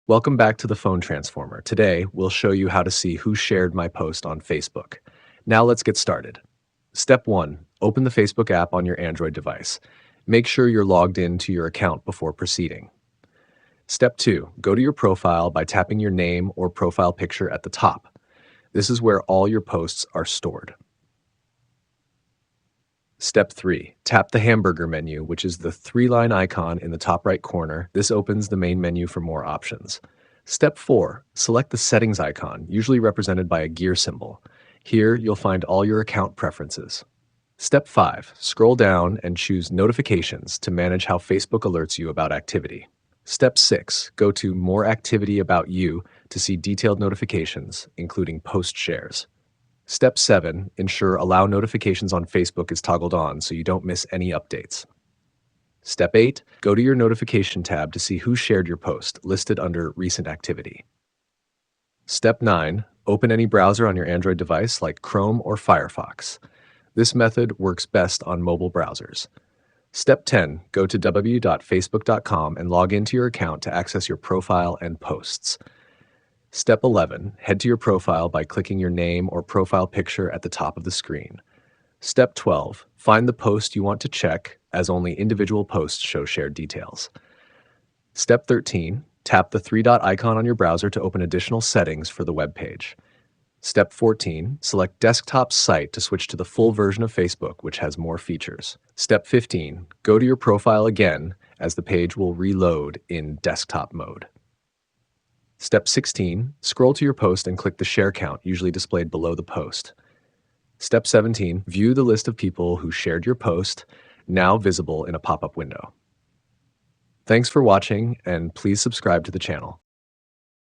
Welcome back to the Phone Transformer. Today, we'll show you how to see who shared my post on Facebook. Now let's get started. Step 1. Open the Facebook app on your Android device. Make sure you're logged in to your account before proceeding. Step 2. Go to your profile by tapping your name or profile picture at the top. This is where all your posts are stored. Step 3. Tap the hamburger menu, which is the three-line icon in the top right corner. This opens the main menu for more options. Step 4. Select the settings icon, usually represented by a gear symbol. Here, you'll find all your account preferences. Step 5. Scroll down and choose Notifications to manage how Facebook alerts you about activity. Step 6. Go to More Activity About You to see detailed notifications, including post shares. Step 7. Ensure Allow Notifications on Facebook is toggled on so you don't miss any updates. Step 8. Go to your Notification tab to see who shared your post, listed under Recent Activity. Step 9. Open any browser on your Android device like Chrome or Firefox. This method works best on mobile browsers. Step 10. Go to www.facebook.com and log into your account to access your profile and posts. Step 11. Head to your profile by clicking your name or profile picture at the top of the screen. Step 12. Find the post you want to check, as only individual posts show shared details. Step 13. Tap the three-dot icon on your browser to open additional settings for the web page. Step 14. Select Desktop Site to switch to the full version of Facebook, which has more features. Step 15. Go to your profile again, as the page will reload in desktop mode. Step 16. Scroll to your post and click the share count, usually displayed below the post. Step 17. View the list of people who shared your post, now visible in a pop-up window. Thanks for watching, and please subscribe to the channel.